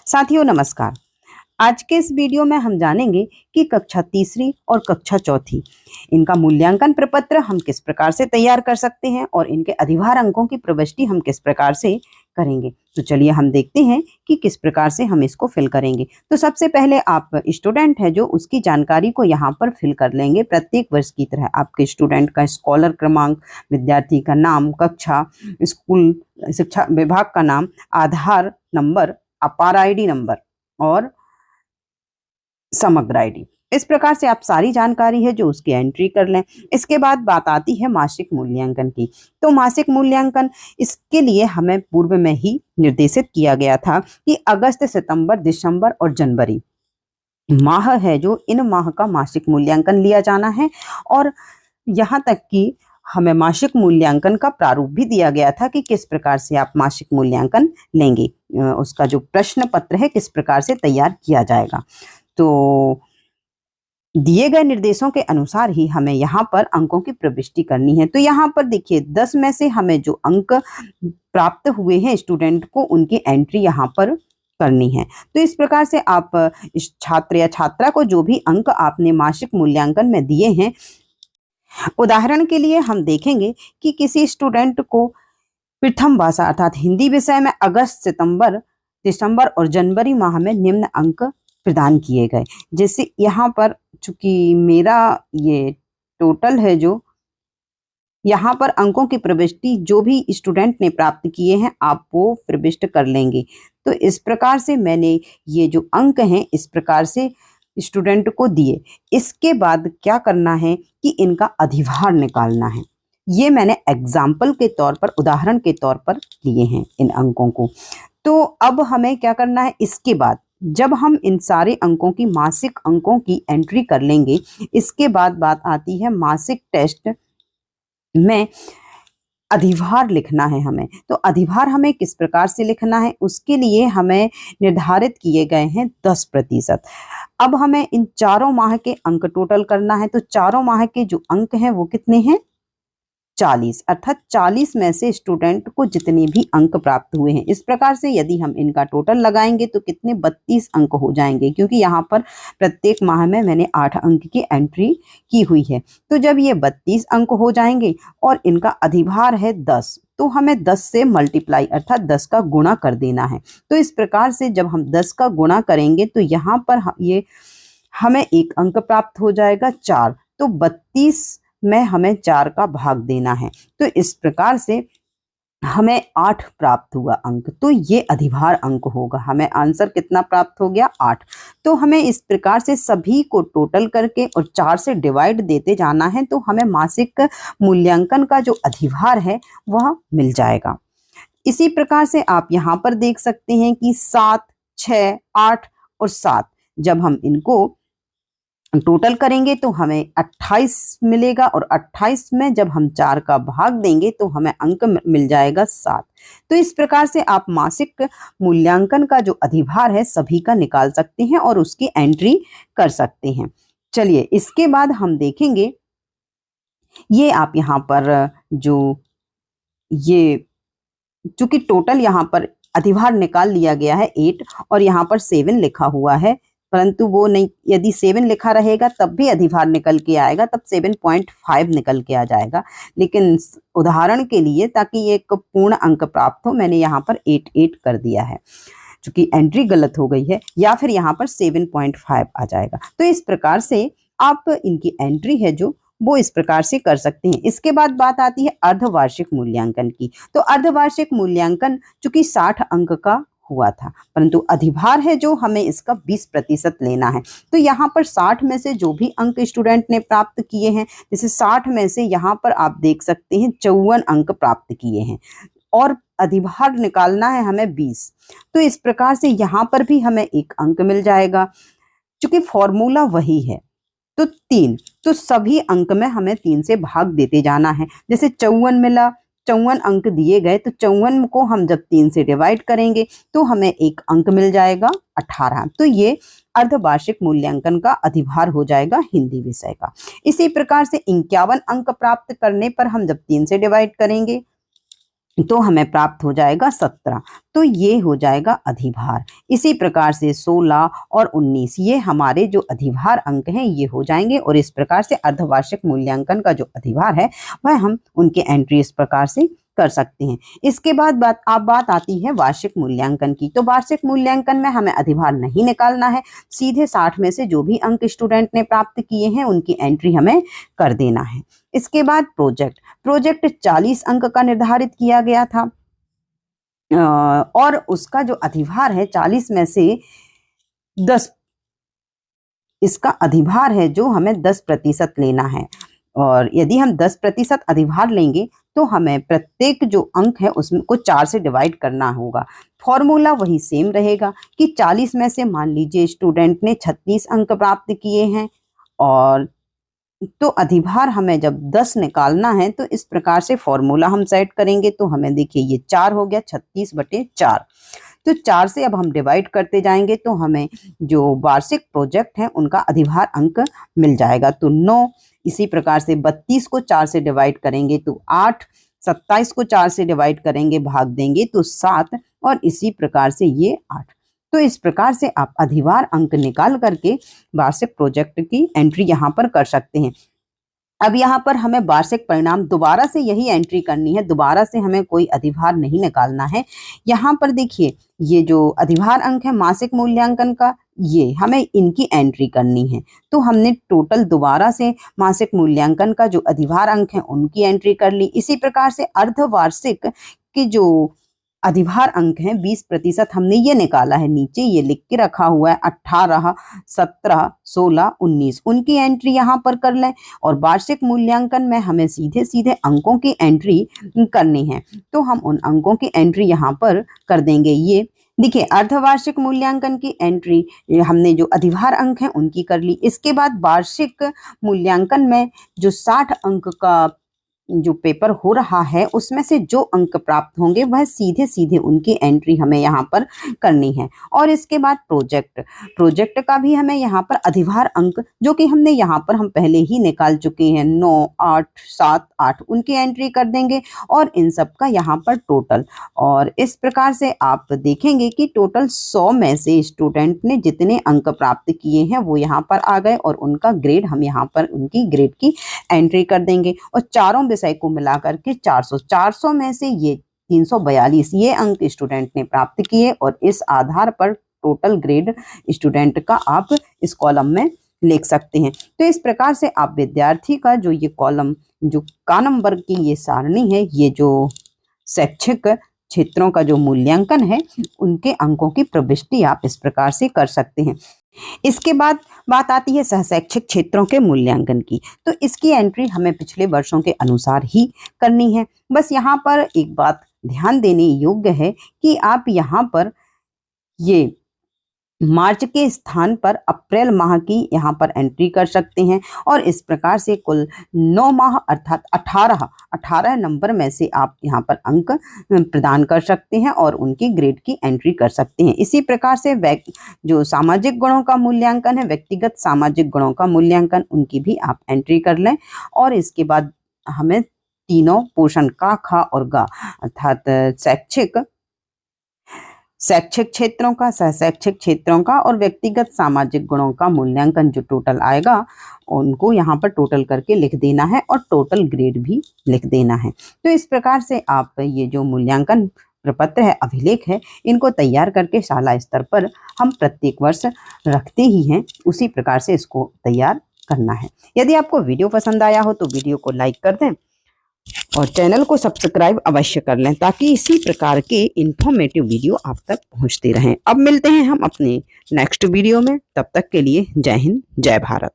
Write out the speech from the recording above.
साथियों नमस्कार। आज के इस वीडियो में हम जानेंगे कि कक्षा तीसरी और कक्षा चौथी इनका मूल्यांकन प्रपत्र हम किस प्रकार से तैयार कर सकते हैं और इनके अधिभार अंकों की प्रविष्टि हम किस प्रकार से करेंगे। तो चलिए हम देखते हैं कि किस प्रकार से हम इसको फिल करेंगे। तो सबसे पहले आप स्टूडेंट है जो उसकी जानकारी को यहाँ पर फिल कर लेंगे। प्रत्येक वर्ष की तरह आपके स्टूडेंट का स्कॉलर क्रमांक, विद्यार्थी का नाम, कक्षा, स्कूल शिक्षा विभाग का नाम, आधार नंबर, अपार आईडी नंबर और समग्र आईडी। इस प्रकार से आप सारी जानकारी है जो उसकी एंट्री कर लें। इसके बाद बात आती है मासिक मूल्यांकन की। तो मासिक मूल्यांकन इसके लिए हमें पूर्व में ही निर्देशित किया गया था कि अगस्त, सितंबर, दिसंबर और जनवरी माह है जो इन माह का मासिक मूल्यांकन लिया जाना है। और यहाँ तक कि हमें मासिक मूल्यांकन का प्रारूप भी दिया गया था कि किस प्रकार से आप मासिक मूल्यांकन लेंगे, उसका जो प्रश्न पत्र है किस प्रकार से तैयार किया जाएगा। तो दिए गए निर्देशों के अनुसार ही हमें यहाँ पर अंकों की प्रविष्टि करनी है। तो यहाँ पर देखिए 10 में से हमें जो अंक प्राप्त हुए हैं स्टूडेंट को, उनकी एंट्री यहाँ पर करनी है। तो इस प्रकार से आप इस छात्र या छात्रा को जो भी अंक आपने मासिक मूल्यांकन में दिए हैं, उदाहरण के लिए हम देखेंगे कि किसी स्टूडेंट को प्रथम भाषा अर्थात हिंदी विषय में अगस्त, सितंबर, दिसंबर और जनवरी माह में निम्न अंक प्रदान किए गए। जैसे यहाँ पर चूंकि मेरा ये टोटल है जो यहाँ पर अंकों की प्रविष्टि जो भी स्टूडेंट ने प्राप्त किए हैं आप वो प्रविष्ट कर लेंगे। तो इस प्रकार से मैंने ये जो अंक हैं इस प्रकार से स्टूडेंट को दिए। इसके बाद क्या करना है कि इनका अधिभार निकालना है। ये मैंने एग्जाम्पल के तौर पर, उदाहरण के तौर पर लिए हैं इन अंकों को। तो अब हमें क्या करना है, इसके बाद जब हम इन सारे अंकों की मासिक अंकों की एंट्री कर लेंगे, इसके बाद बात आती है मासिक टेस्ट में अधिभार लिखना है हमें। तो अधिभार हमें किस प्रकार से लिखना है, उसके लिए हमें निर्धारित किए गए हैं 10%। अब हमें इन चारों माह के अंक टोटल करना है। तो चारों माह के जो अंक हैं वो कितने हैं, 40, अर्थात 40 में से स्टूडेंट को जितने भी अंक प्राप्त हुए हैं। इस प्रकार से यदि हम इनका टोटल लगाएंगे तो कितने 32 अंक हो जाएंगे, क्योंकि यहाँ पर प्रत्येक माह में मैंने 8 अंक की एंट्री की हुई है। तो जब ये 32 अंक हो जाएंगे और इनका अधिभार है 10, तो हमें 10 से मल्टीप्लाई अर्थात 10 का गुणा कर देना है। तो इस प्रकार से जब हम 10 का गुणा करेंगे तो यहाँ पर ये हमें एक अंक प्राप्त हो जाएगा 4। तो 32 में हमें 4 का भाग देना है। तो इस प्रकार से हमें 8 प्राप्त हुआ अंक। तो ये अधिभार अंक होगा। हमें आंसर कितना प्राप्त हो गया, 8। तो हमें इस प्रकार से सभी को टोटल करके और 4 से डिवाइड देते जाना है। तो हमें मासिक मूल्यांकन का जो अधिभार है वह मिल जाएगा। इसी प्रकार से आप यहाँ पर देख सकते हैं कि 7, 6, 8 और 7 जब हम इनको टोटल करेंगे तो हमें 28 मिलेगा और 28 में जब हम 4 का भाग देंगे तो हमें अंक मिल जाएगा 7। तो इस प्रकार से आप मासिक मूल्यांकन का जो अधिभार है सभी का निकाल सकते हैं और उसकी एंट्री कर सकते हैं। चलिए इसके बाद हम देखेंगे, ये आप यहाँ पर जो ये चूंकि टोटल यहाँ पर अधिभार निकाल लिया गया है 8 और यहाँ पर 7 लिखा हुआ है, परंतु वो नहीं, यदि 7 लिखा रहेगा तब भी अधिभार निकल के आएगा, तब 7.5 निकल के आ जाएगा। लेकिन उदाहरण के लिए ताकि ये एक पूर्ण अंक प्राप्त हो, मैंने यहाँ पर 8 कर दिया है, क्योंकि एंट्री गलत हो गई है, या फिर यहाँ पर 7.5 आ जाएगा। तो इस प्रकार से आप इनकी एंट्री है जो वो इस प्रकार से कर सकते हैं। इसके बाद बात आती है अर्धवार्षिक मूल्यांकन की। तो अर्धवार्षिक मूल्यांकन चूंकि 60 अंक का हुआ था, परंतु अधिभार है जो हमें इसका 20% लेना है। तो यहाँ पर 60 में से जो भी अंक स्टूडेंट ने प्राप्त किए हैं, जैसे 60 में से यहाँ पर आप देख सकते हैं 54 अंक प्राप्त किए हैं और अधिभार निकालना है हमें 20। तो इस प्रकार से यहाँ पर भी हमें एक अंक मिल जाएगा, क्योंकि फॉर्मूला वही है। तो 3, तो सभी अंक में हमें 3 से भाग देते जाना है। जैसे 54 मिला, 54 अंक दिए गए, तो 54 को हम जब 3 से डिवाइड करेंगे तो हमें एक अंक मिल जाएगा 18। तो ये अर्धवार्षिक मूल्यांकन का अधिभार हो जाएगा हिंदी विषय का। इसी प्रकार से 51 अंक प्राप्त करने पर हम जब 3 से डिवाइड करेंगे तो हमें प्राप्त हो जाएगा 17, तो ये हो जाएगा अधिभार। इसी प्रकार से 16 और 19 ये हमारे जो अधिभार अंक हैं ये हो जाएंगे। और इस प्रकार से अर्धवार्षिक मूल्यांकन का जो अधिभार है वह हम उनके एंट्री इस प्रकार से कर सकते हैं। इसके बाद बात आती है वार्षिक मूल्यांकन की। तो वार्षिक मूल्यांकन में हमें अधिभार नहीं निकालना है, सीधे 60 में से जो भी अंक स्टूडेंट ने प्राप्त किए हैं उनकी एंट्री हमें कर देना है। इसके बाद प्रोजेक्ट 40 अंक का निर्धारित किया गया था और उसका जो अधिभार है 40 में से 10, इसका अधिभार है जो हमें 10% लेना है। और यदि हम 10% अधिभार लेंगे तो हमें प्रत्येक जो अंक है उसमें को 4 से डिवाइड करना होगा। फॉर्मूला वही सेम रहेगा कि 40 में से मान लीजिए स्टूडेंट ने 36 अंक प्राप्त किए हैं और तो अधिभार हमें जब 10 निकालना है तो इस प्रकार से फॉर्मूला हम सेट करेंगे। तो हमें देखिए ये 4 हो गया, 36/4। तो 4 से अब हम डिवाइड करते जाएंगे तो हमें जो वार्षिक प्रोजेक्ट है उनका अधिभार अंक मिल जाएगा। तो 9, इसी प्रकार से 32 को 4 से डिवाइड करेंगे तो 8, 27 को 4 से डिवाइड करेंगे भाग देंगे तो 7 और इसी प्रकार से ये 8। तो इस प्रकार से आप अधिभार अंक निकाल करके वार्षिक प्रोजेक्ट की एंट्री यहाँ पर कर सकते हैं। अब यहाँ पर हमें वार्षिक परिणाम दोबारा से यही एंट्री करनी है, दोबारा से हमें कोई अधिभार नहीं निकालना है। यहाँ पर देखिए ये जो अधिभार अंक है मासिक मूल्यांकन का, ये हमें इनकी एंट्री करनी है। तो हमने टोटल दोबारा से मासिक मूल्यांकन का जो अधिभार अंक है उनकी एंट्री कर ली। इसी प्रकार से अर्धवार्षिक की जो अधिभार अंक हैं 20% हमने ये निकाला है, नीचे ये लिख के रखा हुआ है 18, 17, 16, 19 उनकी एंट्री यहाँ पर कर लें। और वार्षिक मूल्यांकन में हमें सीधे सीधे अंकों की एंट्री करनी है, तो हम उन अंकों की एंट्री यहाँ पर कर देंगे। ये देखिए अर्धवार्षिक मूल्यांकन की एंट्री हमने जो अधिभार अंक हैं उनकी कर ली। इसके बाद वार्षिक मूल्यांकन में जो 60 अंक का जो पेपर हो रहा है उसमें से जो अंक प्राप्त होंगे वह सीधे सीधे उनकी एंट्री हमें यहाँ पर करनी है। और इसके बाद प्रोजेक्ट का भी हमें यहाँ पर अधिभार अंक जो कि हमने यहाँ पर हम पहले ही निकाल चुके हैं 9, 8, 7, 8 उनकी एंट्री कर देंगे और इन सब का यहाँ पर टोटल। और इस प्रकार से आप देखेंगे कि टोटल 100 में से स्टूडेंट ने जितने अंक प्राप्त किए हैं वो यहाँ पर आ गए और उनका ग्रेड हम यहाँ पर उनकी ग्रेड की एंट्री कर देंगे। और चारों विषय को मिलाकर के 400 में से ये 342 ये अंक स्टूडेंट ने प्राप्त किए और इस आधार पर टोटल ग्रेड स्टूडेंट का आप इस कॉलम में लिख सकते हैं। तो इस प्रकार से आप विद्यार्थी का जो ये कॉलम जो का नंबर की ये सारणी है, ये जो शैक्षिक क्षेत्रों का जो मूल्यांकन है उनके अंकों की प्रविष्टि आप इस प्रकार से कर सकते हैं। इसके बाद बात आती है सहशैक्षिक क्षेत्रों के मूल्यांकन की। तो इसकी एंट्री हमें पिछले वर्षों के अनुसार ही करनी है। बस यहाँ पर एक बात ध्यान देने योग्य है कि आप यहाँ पर ये मार्च के स्थान पर अप्रैल माह की यहाँ पर एंट्री कर सकते हैं और इस प्रकार से कुल 9 माह अर्थात 18 नंबर में से आप यहाँ पर अंक प्रदान कर सकते हैं और उनकी ग्रेड की एंट्री कर सकते हैं। इसी प्रकार से जो सामाजिक गुणों का मूल्यांकन है, व्यक्तिगत सामाजिक गुणों का मूल्यांकन, उनकी भी आप एंट्री कर लें। और इसके बाद हमें तीनों पोर्शन का, खा और गा अर्थात शैक्षिक क्षेत्रों का, सहशैक्षिक क्षेत्रों का और व्यक्तिगत सामाजिक गुणों का मूल्यांकन जो टोटल आएगा उनको यहाँ पर टोटल करके लिख देना है और टोटल ग्रेड भी लिख देना है। तो इस प्रकार से आप ये जो मूल्यांकन प्रपत्र है, अभिलेख है, इनको तैयार करके शाला स्तर पर हम प्रत्येक वर्ष रखते ही हैं, उसी प्रकार से इसको तैयार करना है। यदि आपको वीडियो पसंद आया हो तो वीडियो को लाइक कर दें और चैनल को सब्सक्राइब अवश्य कर लें ताकि इसी प्रकार के इंफॉर्मेटिव वीडियो आप तक पहुंचते रहें। अब मिलते हैं हम अपने नेक्स्ट वीडियो में, तब तक के लिए जय हिंद, जय भारत।